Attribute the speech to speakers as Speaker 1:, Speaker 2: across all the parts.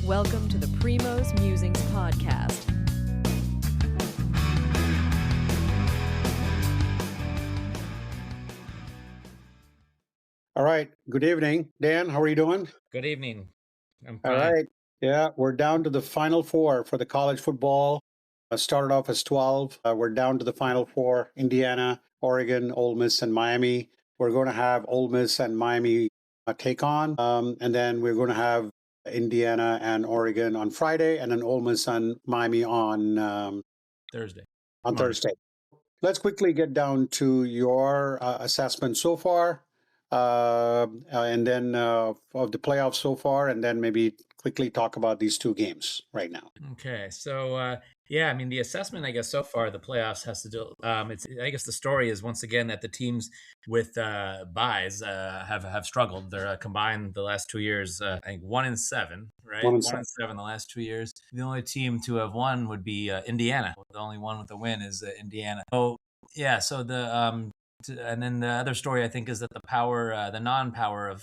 Speaker 1: Welcome to the Primo's Musings podcast.
Speaker 2: All right. Good evening, Dan. How are you doing?
Speaker 3: Good evening. I'm
Speaker 2: All
Speaker 3: fine.
Speaker 2: right. Yeah, we're down to the final four for the college football. Started off as 12. We're down to the final four: Indiana, Oregon, Ole Miss, and Miami. We're going to have Ole Miss and Miami take on, and then we're going to have Indiana and Oregon on Friday, and then Ole Miss and Miami on
Speaker 3: Thursday.
Speaker 2: Thursday. Let's quickly get down to your assessment so far, and then of the playoffs so far, and then maybe quickly talk about these two games right now.
Speaker 3: Okay. So, yeah, I mean, the assessment, I guess, so far, the playoffs has to do, I guess the story is once again that the teams with buys have struggled. They're combined the last 2 years, I think 1-7, right? 1-7 the last 2 years. The only team to have won would be Indiana. The only one with a win is Indiana. So, yeah, so and then the other story I think is that the non-power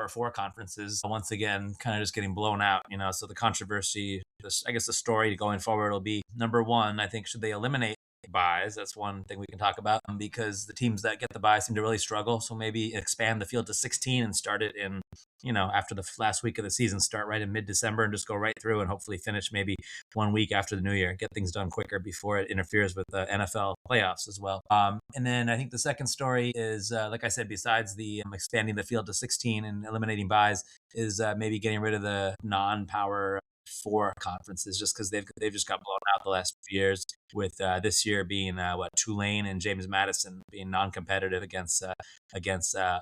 Speaker 3: four conferences once again kind of just getting blown out. So the controversy, I guess the story going forward will be number one. I think should they eliminate buys? That's one thing we can talk about because the teams that get the buys seem to really struggle. So maybe expand the field to 16 and start it in after the last week of the season, start right in mid-December and just go right through and hopefully finish maybe 1 week after the new year, get things done quicker before it interferes with the NFL playoffs as well. And then I think the second story is, like I said, besides the expanding the field to 16 and eliminating buys, is maybe getting rid of the non-power four conferences just because they've just got blown out the last few years with this year being Tulane and James Madison being non-competitive against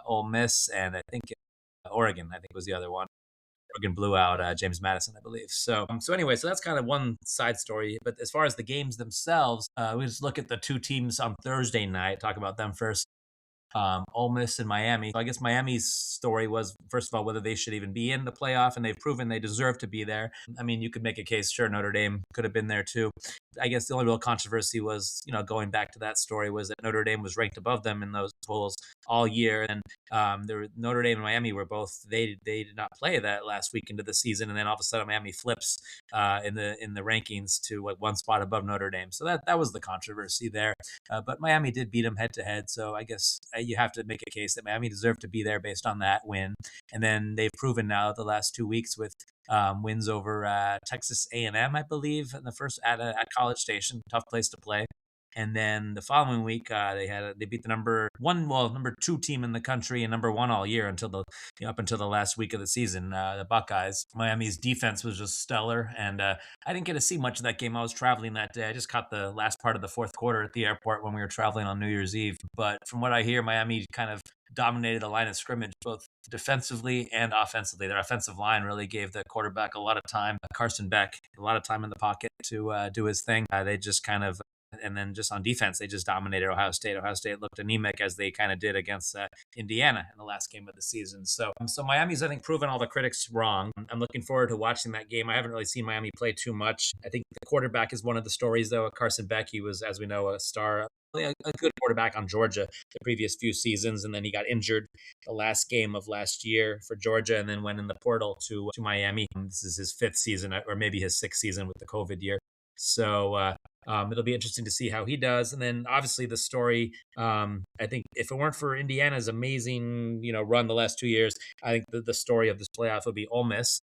Speaker 3: Ole Miss, and I think Oregon, I think was the other one. Oregon blew out James Madison, I believe. So anyway, so that's kind of one side story. But as far as the games themselves, we just look at the two teams on Thursday night, talk about them first. Ole Miss and Miami. So I guess Miami's story was, first of all, whether they should even be in the playoff, and they've proven they deserve to be there. I mean, you could make a case, sure, Notre Dame could have been there too. I guess the only real controversy was, going back to that story, was that Notre Dame was ranked above them in those polls all year, and Notre Dame and Miami were both they did not play that last week into the season, and then all of a sudden Miami flips in the rankings to one spot above Notre Dame. So that was the controversy there. But Miami did beat them head to head, so I guess you have to make a case that Miami deserved to be there based on that win. And then they've proven now the last 2 weeks with wins over Texas A&M, I believe, in the first at College Station, tough place to play. And then the following week, they beat the number two team in the country and number one all year up until the last week of the season, the Buckeyes. Miami's defense was just stellar, and I didn't get to see much of that game. I was traveling that day. I just caught the last part of the fourth quarter at the airport when we were traveling on New Year's Eve. But from what I hear, Miami kind of dominated the line of scrimmage, both defensively and offensively. Their offensive line really gave the quarterback a lot of time, Carson Beck, a lot of time in the pocket to do his thing. They just kind of and then just on defense, they just dominated Ohio State. Ohio State looked anemic as they kind of did against Indiana in the last game of the season. So Miami's, I think, proven all the critics wrong. I'm looking forward to watching that game. I haven't really seen Miami play too much. I think the quarterback is one of the stories, though. Carson Beck, he was, as we know, a star, a good quarterback on Georgia the previous few seasons, and then he got injured the last game of last year for Georgia, and then went in the portal to Miami. This is his fifth season, or maybe his sixth season with the COVID year. So it'll be interesting to see how he does. And then obviously the story, I think if it weren't for Indiana's amazing, run the last 2 years, I think the story of this playoff would be Ole Miss,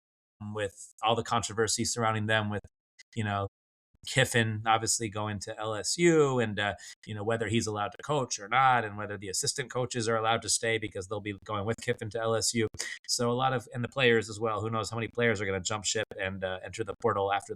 Speaker 3: with all the controversy surrounding them with, Kiffin obviously going to LSU, and whether he's allowed to coach or not, and whether the assistant coaches are allowed to stay because they'll be going with Kiffin to LSU. So and the players as well. Who knows how many players are going to jump ship and enter the portal after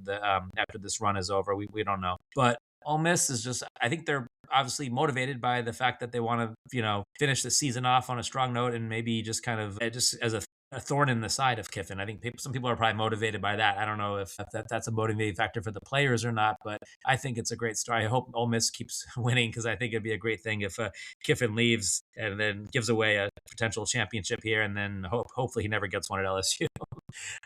Speaker 3: this run is over? We don't know. But Ole Miss is just, I think they're obviously motivated by the fact that they want to finish the season off on a strong note, and maybe just kind of just as a thorn in the side of Kiffin. I think some people are probably motivated by that. I don't know if that's a motivating factor for the players or not, but I think it's a great story. I hope Ole Miss keeps winning, because I think it'd be a great thing if Kiffin leaves and then gives away a potential championship here, and then hopefully he never gets one at LSU.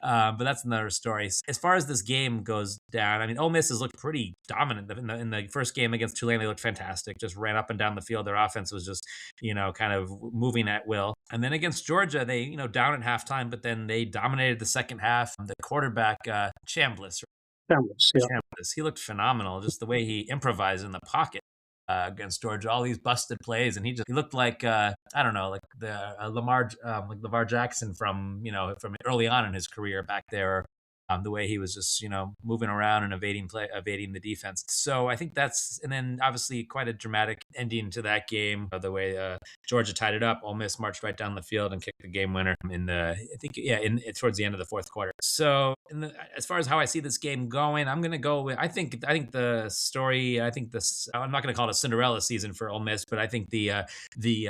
Speaker 3: But that's another story. As far as this game goes down, I mean, Ole Miss has looked pretty dominant in the first game against Tulane. They looked fantastic, just ran up and down the field. Their offense was just, kind of moving at will. And then against Georgia, they, down at halftime, but then they dominated the second half. The quarterback, Chambliss,
Speaker 2: Yeah.
Speaker 3: he looked phenomenal. Just the way he improvised in the pocket against Georgia, all these busted plays, and he looked like I don't know, like the Lamar Jackson from from early on in his career back there. The way he was just moving around and evading the defense. So I think and then obviously quite a dramatic ending to that game. The way Georgia tied it up, Ole Miss marched right down the field and kicked the game winner towards the end of the fourth quarter. So as far as how I see this game going, I'm going to go with I think the story. I think this. I'm not going to call it a Cinderella season for Ole Miss, but I think the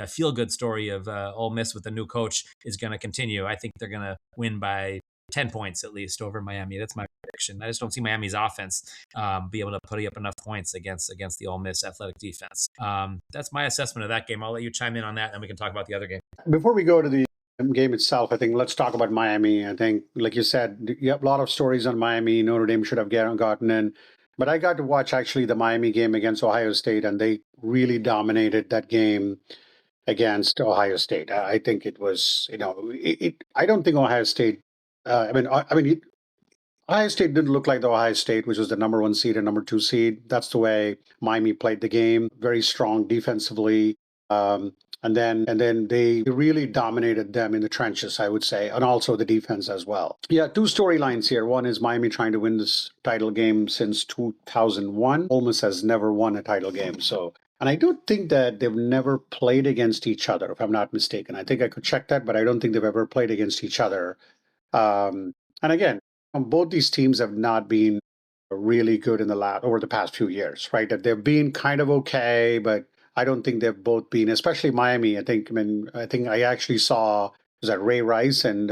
Speaker 3: feel good story of Ole Miss with the new coach is going to continue. I think they're going to win by 10 points at least over Miami. That's my prediction. I just don't see Miami's offense be able to put up enough points against the Ole Miss athletic defense. That's my assessment of that game. I'll let you chime in on that, and we can talk about the other game.
Speaker 2: Before we go to the game itself, I think let's talk about Miami. I think, like you said, you have a lot of stories on Miami. Notre Dame should have gotten in. But I got to watch actually the Miami game against Ohio State, and they really dominated that game against Ohio State. I think it was, I don't think Ohio State. Ohio State didn't look like the Ohio State, which was the number one seed and number two seed. That's the way Miami played the game. Very strong defensively. And then they really dominated them in the trenches, I would say, and also the defense as well. Yeah, two storylines here. One is Miami trying to win this title game since 2001. Ole Miss has never won a title game. So, and I do think that they've never played against each other, if I'm not mistaken. I think I could check that, but I don't think they've ever played against each other. And again, both these teams have not been really good over the past few years, right? That they've been kind of okay, but I don't think they've both been, especially Miami. I think I actually saw, was that Ray Rice and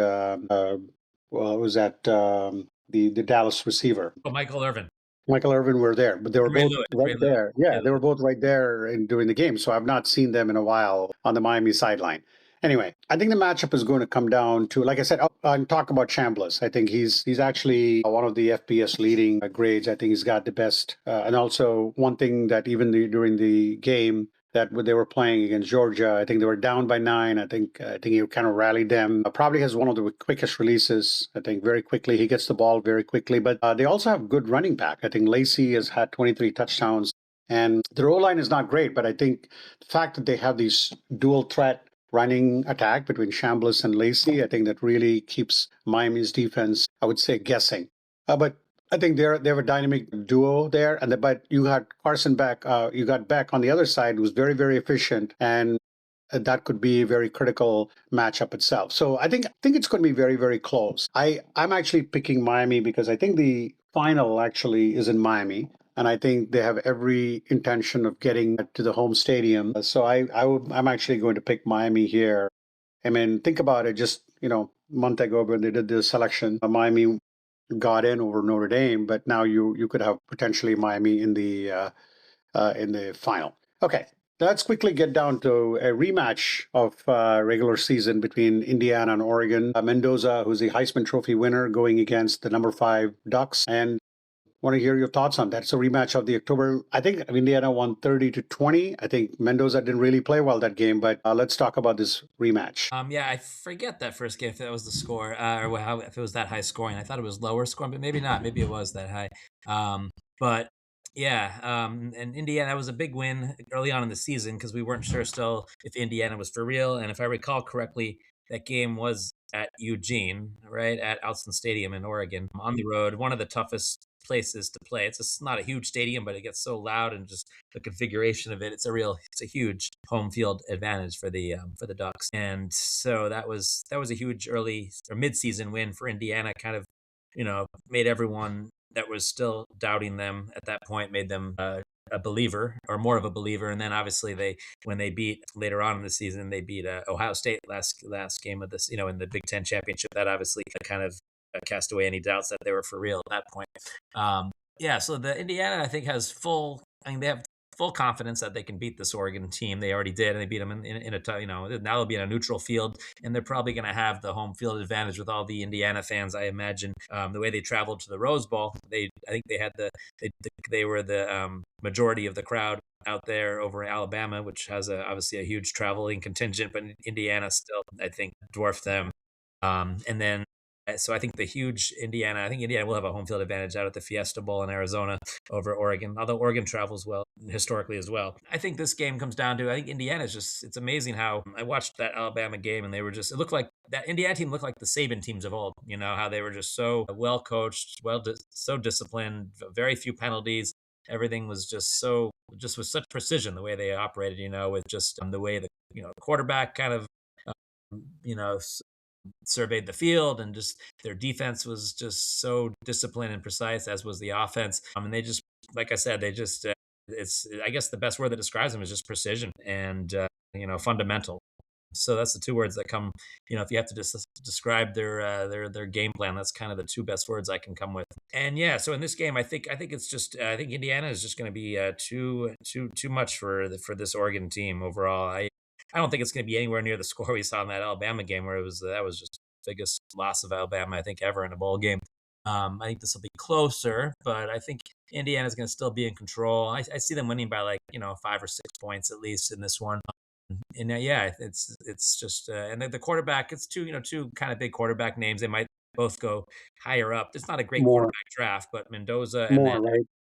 Speaker 2: was that the Dallas receiver?
Speaker 3: Oh, Michael Irvin
Speaker 2: were there, but they were both right there. Yeah,
Speaker 3: Yeah.
Speaker 2: they were both right there during the game. So I've not seen them in a while on the Miami sideline. Anyway, I think the matchup is going to come down to, like I said, I'll talk about Chambliss. I think he's actually one of the FBS leading grades. I think he's got the best. And also one thing that even during the game that they were playing against Georgia, I think they were down by 9. I think he kind of rallied them. Probably has one of the quickest releases. I think very quickly. He gets the ball very quickly. But they also have good running back. I think Lacey has had 23 touchdowns. And the O-line is not great, but I think the fact that they have these dual threat running attack between Chambliss and Lacey, I think that really keeps Miami's defense, I would say, guessing. But I think they have a dynamic duo there, but you had Carson Beck, you got Beck on the other side, who's very, very efficient, and that could be a very critical matchup itself. So I think it's going to be very, very close. I'm actually picking Miami because I think the final actually is in Miami. And I think they have every intention of getting to the home stadium. So I'm actually going to pick Miami here. I mean, think about it. Just, a month ago when they did the selection, Miami got in over Notre Dame, but now you could have potentially Miami in the final. Okay, let's quickly get down to a rematch of regular season between Indiana and Oregon. Mendoza, who's the Heisman Trophy winner, going against the number 5 Ducks, and want to hear your thoughts on that. It's a rematch of the October. I think Indiana won 30-20. I think Mendoza didn't really play well that game, but let's talk about this rematch.
Speaker 3: Yeah, I forget that first game if that was the score or if it was that high scoring. I thought it was lower scoring, but maybe not. Maybe it was that high. But yeah, and Indiana was a big win early on in the season because we weren't sure still if Indiana was for real. And if I recall correctly, that game was at Eugene, right, at Outson Stadium in Oregon, on the road, one of the toughest places to play. It's not a huge stadium, but it gets so loud, and just the configuration of it, it's a huge home field advantage for the Ducks. And so that was a huge early or mid-season win for Indiana. Kind of, made everyone that was still doubting them at that point, made them a believer or more of a believer. And then obviously when they beat later on in the season, they beat Ohio State last game of this, in the Big Ten championship. That obviously kind of cast away any doubts that they were for real at that point. So the Indiana, I think, they have full confidence that they can beat this Oregon team. They already did, and they beat them in a now they'll be in a neutral field, and they're probably going to have the home field advantage with all the Indiana fans. I imagine the way they traveled to the Rose Bowl, I think they had they were the majority of the crowd out there over in Alabama, which has obviously a huge traveling contingent, but Indiana still, I think, dwarfed them. And then, so I think I think Indiana will have a home field advantage out at the Fiesta Bowl in Arizona over Oregon, although Oregon travels well historically as well. I think this game comes down to, I think it's amazing how I watched that Alabama game and it looked like that Indiana team looked like the Saban teams of old, how they were just so well coached, so disciplined, very few penalties. Everything was just with such precision, the way they operated, with just the way the quarterback kind of, you know, surveyed the field, and just their defense was just so disciplined and precise, as was the offense. And they just, like I said, it's, I guess the best word that describes them is just precision and, fundamental. So that's the two words that come, if you have to describe their game plan, that's kind of the two best words I can come with. And yeah, so in this game, I think I think Indiana is just going to be too much for this Oregon team overall. I don't think it's going to be anywhere near the score we saw in that Alabama game, where that was just the biggest loss of Alabama I think ever in a bowl game. I think this will be closer, but I think Indiana's going to still be in control. I see them winning by 5 or 6 points at least in this one. And yeah, it's just and the quarterback. It's two kind of big quarterback names. They might both go higher up. It's not a great
Speaker 2: More,
Speaker 3: quarterback draft, but Mendoza and then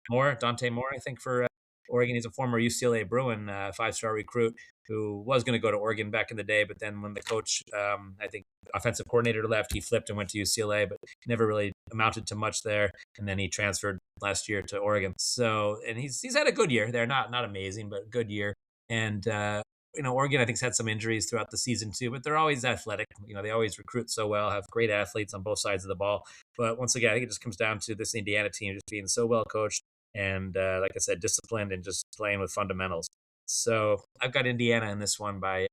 Speaker 2: more, right?
Speaker 3: Dante Moore, I think, for Oregon. He's a former UCLA Bruin 5-star recruit who was going to go to Oregon back in the day, but then when the coach, I think, offensive coordinator left, he flipped and went to UCLA, but never really amounted to much there. And then he transferred last year to Oregon. So, and he's had a good year. They're not amazing, but good year. And Oregon, I think, has had some injuries throughout the season too, but they're always athletic. They always recruit so well, have great athletes on both sides of the ball. But once again, I think it just comes down to this Indiana team just being so well coached and, like I said, disciplined and just playing with fundamentals. So I've got Indiana in this one by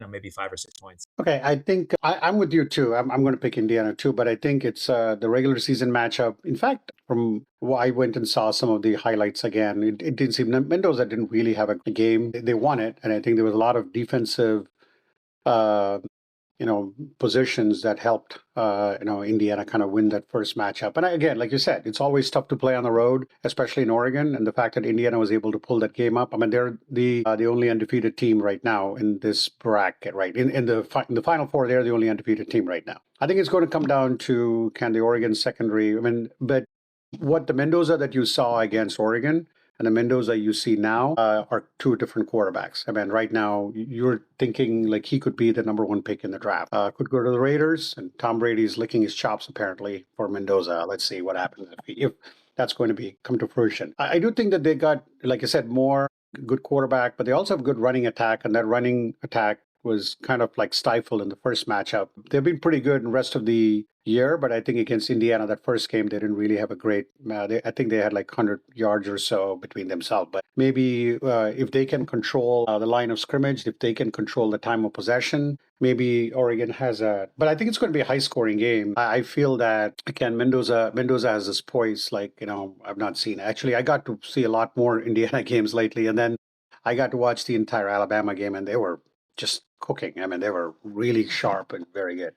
Speaker 3: maybe 5 or 6 points.
Speaker 2: Okay, I think I'm with you too. I'm going to pick Indiana too, but I think it's the regular season matchup. In fact, from what I went and saw some of the highlights again, it didn't seem Mendoza didn't really have a game. They won it, and I think there was a lot of defensive uh, positions that helped, Indiana kind of win that first matchup. And again, like you said, it's always tough to play on the road, especially in Oregon. And the fact that Indiana was able to pull that game up, I mean, they're the only undefeated team right now in this bracket, right? In the Final Four, they're the only undefeated team right now. I think it's going to come down to can the Oregon secondary. I mean, but what the Mendoza that you saw against Oregon and the Mendoza you see now are two different quarterbacks. I mean, right now you're thinking like he could be the number one pick in the draft. Could go to the Raiders, and Tom Brady's licking his chops apparently for Mendoza. Let's see what happens if that's going to be come to fruition. I do think that they got, like I said, more good quarterback, but they also have good running attack, and that running attack was kind of like stifled in the first matchup. They've been pretty good in the rest of the year, but I think against Indiana, that first game, they didn't really have a great, I think they had like 100 yards or so between themselves. But maybe if they can control the line of scrimmage, if they can control the time of possession, maybe Oregon has but I think it's going to be a high scoring game. I feel that, again, Mendoza has this poise like, I've not seen. Actually, I got to see a lot more Indiana games lately, and then I got to watch the entire Alabama game, and they were just cooking. I mean, they were really sharp and very good.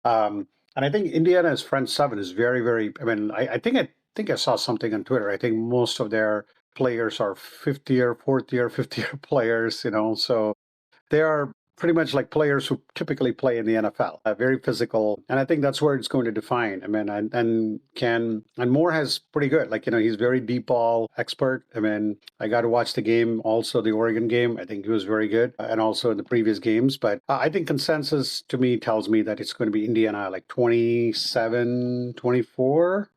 Speaker 2: And I think Indiana's front seven is very, very. I mean, I think I saw something on Twitter. I think most of their players are fifth year, fourth year, fifth year players. So they are pretty much like players who typically play in the NFL. Very physical, and I think that's where it's going to define. I mean, and Moore has pretty good. Like, he's very deep ball expert. I mean, I got to watch the game, also the Oregon game. I think he was very good, and also in the previous games. But I think consensus to me tells me that it's going to be Indiana like 27-24, or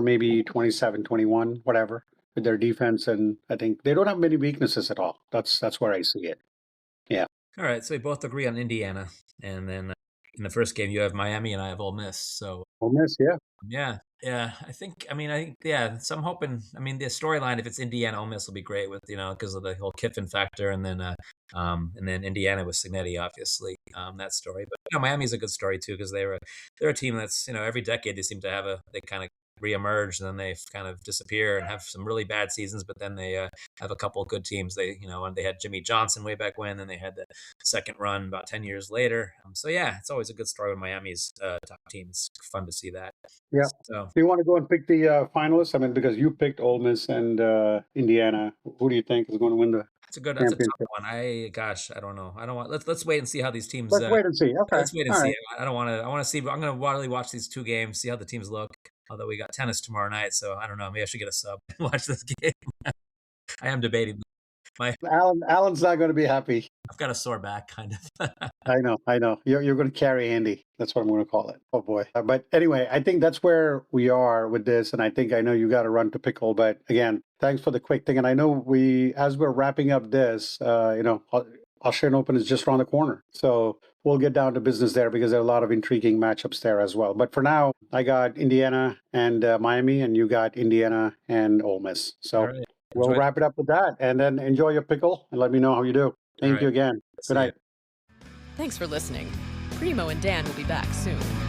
Speaker 2: maybe 27-21, whatever, with their defense. And I think they don't have many weaknesses at all. That's where I see it. Yeah.
Speaker 3: All right, so we both agree on Indiana, and then in the first game you have Miami and I have Ole Miss. So
Speaker 2: Ole Miss, yeah.
Speaker 3: Yeah. I think, yeah. So I'm hoping. I mean, the storyline, if it's Indiana, Ole Miss will be great with because of the whole Kiffin factor, and then Indiana with Signetti, obviously, that story. But Miami's a good story too, because they're a team that's every decade they seem to have they kind of reemerge, and then they kind of disappear and have some really bad seasons, but then they have a couple of good teams. They, and they had Jimmy Johnson way back when, and they had the second run about 10 years later. So yeah, it's always a good story when Miami's top team. It's fun to see that.
Speaker 2: Yeah.
Speaker 3: So,
Speaker 2: do you want to go and pick the finalists? I mean, because you picked Ole Miss and Indiana. Who do you think is going to win the
Speaker 3: that's a tough
Speaker 2: championship?
Speaker 3: one. I don't know. I don't want. Let's wait and see how these teams.
Speaker 2: Let's wait and see. Okay.
Speaker 3: Let's wait and
Speaker 2: All
Speaker 3: see.
Speaker 2: right.
Speaker 3: I don't want to. I want to see. I'm going to really watch these two games, see how the teams look. Although we got tennis tomorrow night, so I don't know. Maybe I should get a sub and watch this game. I am debating.
Speaker 2: Alan's not going to be happy.
Speaker 3: I've got a sore back, kind of.
Speaker 2: I know. You're going to carry Andy. That's what I'm going to call it. Oh boy. But anyway, I think that's where we are with this, and I know you got to run to pickle. But again, thanks for the quick thing. And I know as we're wrapping up this, Australian Open is just around the corner, so we'll get down to business there because there are a lot of intriguing matchups there as well. But for now, I got Indiana and Miami, and you got Indiana and Ole Miss. So.
Speaker 3: Right.
Speaker 2: We'll wrap it up with that, and then enjoy your pickle and let me know how you do. Thank you again. Good night.
Speaker 1: Thanks for listening. Primo and Dan will be back soon.